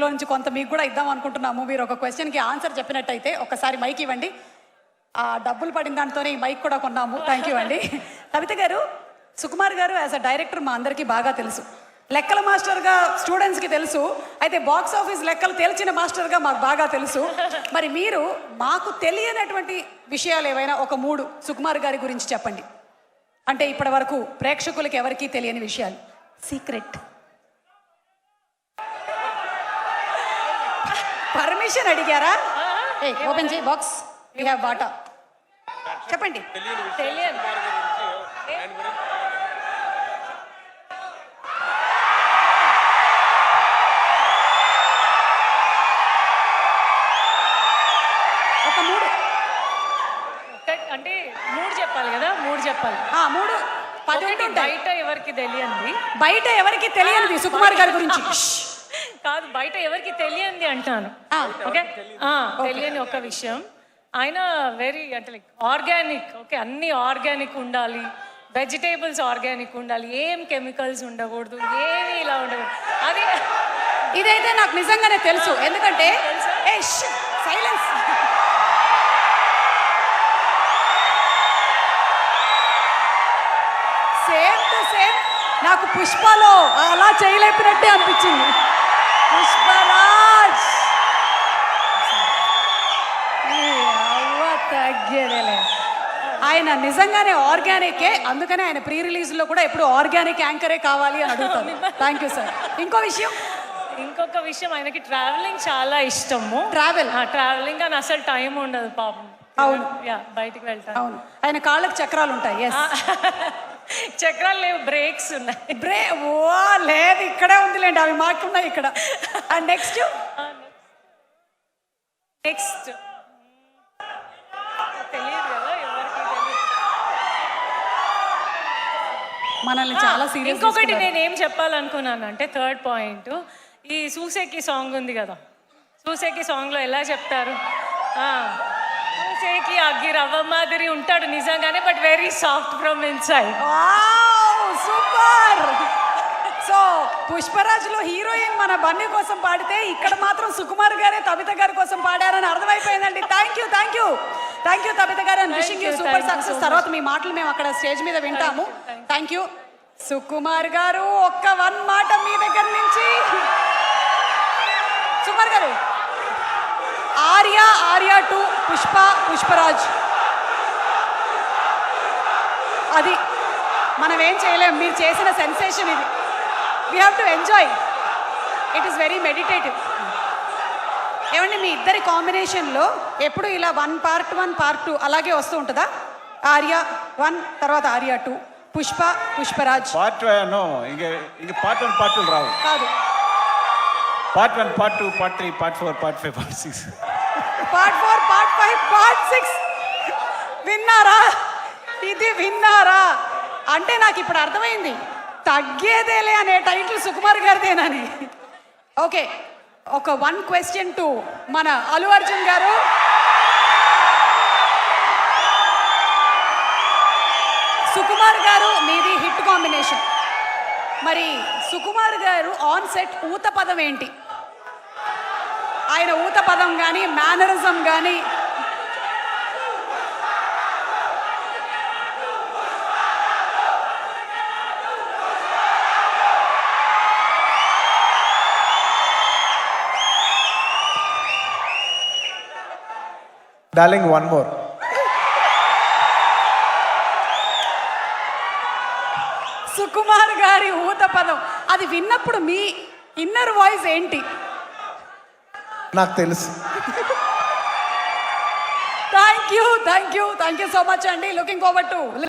లో నుంచి కొంత మీకు కూడా ఇద్దాం అనుకుంటున్నాము. మీరు ఒక క్వశ్చన్కి ఆన్సర్ చెప్పినట్టయితే ఒకసారి మైక్ ఇవ్వండి. ఆ డబ్బులు పడిన దాంతోనే ఈ మైక్ కూడా కొన్నాము. థ్యాంక్ యూ అండి. కవిత గారు, సుకుమార్ గారు యాజ్ అ డైరెక్టర్ మా అందరికీ బాగా తెలుసు. లెక్కల మాస్టర్గా స్టూడెంట్స్కి తెలుసు. అయితే బాక్స్ ఆఫీస్ లెక్కలు తేల్చిన మాస్టర్గా మాకు బాగా తెలుసు. మరి మీరు మాకు తెలియనటువంటి విషయాలు ఏవైనా ఒక 3 సుకుమార్ గారి గురించి చెప్పండి. అంటే ఇప్పటి వరకు ప్రేక్షకులకి ఎవరికీ తెలియని విషయాలు. సీక్రెట్. పర్మిషన్ అడిగారా? ఓపెన్ చేయి బాక్స్. We have Bata. చెప్పండి. ఒక 3 అంటే 3 చెప్పాలి కదా. 3 చెప్పాలి. 3 10 బయట ఎవరికి తెలియంది. బయట ఎవరికి తెలియనిది సుకుమార్ గారి గురించి కాదు, బయట ఎవరికి తెలియంది అంటాను. ఓకే, తెలియని ఒక విషయం, ఆయన వెరీ అంటే లైక్ ఆర్గానిక్. ఓకే, అన్ని ఆర్గానిక్ ఉండాలి, వెజిటేబుల్స్ ఆర్గానిక్ ఉండాలి, ఏం కెమికల్స్ ఉండకూడదు, ఏమి ఇలా ఉండకూడదు. అది ఇదైతే నాకు నిజంగానే తెలుసు. ఎందుకంటే సైలెన్స్. సేమ్ టు సేమ్ నాకు పుష్పలో అలా చేయలేపినట్టే అనిపించింది. పుష్పరాజ్ తగ్గేదేలే. ఆయన నిజంగానే ఆర్గానికే. అందుకనే ఆయన ప్రీ రిలీజ్లో కూడా ఎప్పుడు ఆర్గానిక్ యాంకరే కావాలి అని అడుగుతాను. Thank you sir. ఇంకొక విషయం, ఆయనకి ట్రావెలింగ్ చాలా ఇష్టము. ట్రావెలింగ్ అని అసలు టైం ఉండదు పాపం. అవును, బయటికి వెళ్తాను. అవును, ఆయన కాళ్ళకి చక్రాలు ఉంటాయి. చక్రాలు లేవు, బ్రేక్స్ ఉన్నాయి. లేదు, ఇక్కడే ఉందిలేండి, అవి మాకున్నాయి ఇక్కడ. అండ్ నెక్స్ట్ తెలియదు కదా ఎవరికి తెలియదు. మనల్ని చాలా సీరియస్. ఇంకొకటి నేనేం చెప్పాలనుకున్నాను అంటే, 3rd పాయింట్, ఈ సూసేకి సాంగ్ ఉంది కదా. సూసేకి సాంగ్లో ఎలా చెప్తారు, సూసేకి అగ్గి రవ్వ మాదిరి ఉంటాడు నిజంగానే, but very soft from inside. Super. So పుష్పరాజ్లో హీరోయిన్ మన బన్నీ కోసం పాడితే ఇక్కడ మాత్రం సుకుమార్ గారే తబిత గారి కోసం పాడారని అర్థమైపోయిందండి. థ్యాంక్ యూ తబిత గారు. And wishing you super success. తర్వాత మీ మాటలు మేము అక్కడ స్టేజ్ మీద వింటాము. థ్యాంక్ యూ సుకుమార్ గారు. ఒక్క 1 మాట మీ దగ్గర నుంచి. సుకుమార్ గారు, ఆర్యా 2, పుష్పరాజ్, అది మనం ఏం చేయలేం. మీరు చేసిన సెన్సేషన్ ఇది. We have to enjoy. It is very meditative. ఏమండి, మీ ఇద్దరి కాంబినేషన్లో ఎప్పుడు ఇలా 1 part 1 part 2 అలాగే వస్తూ ఉంటుందా? ఆర్యా 1 తర్వాత Arya 2, Pushparaj part 1 part 1 part 2 రావు. కాదు, part 1 part 2 part 3 part 4 part 5 part 6 part 4 part 5 part 6. విన్నారా? ఇది విన్నారా? అంటే నాకు ఇప్పుడు అర్థమైంది, తగ్గేదేలే అనే టైటిల్ సుకుమార్ గారిదేనని. ఓకే, ఒక 1 question టు మన అల్లు అర్జున్ గారు. సుకుమార్ గారు, మీది హిట్ కాంబినేషన్. మరి సుకుమార్ గారు ఆన్ సెట్ ఊత పదం ఏంటి? ఆయన ఊత పదం కానీ మేనరిజం కానీ. Darling, 1 more. సుకుమార్ గారి ఊత పదం, అది విన్నప్పుడు మీ ఇన్నర్ వాయిస్ ఏంటి? నాకు తెలుసు. థ్యాంక్ యూ సో మచ్ అండి. Looking forward to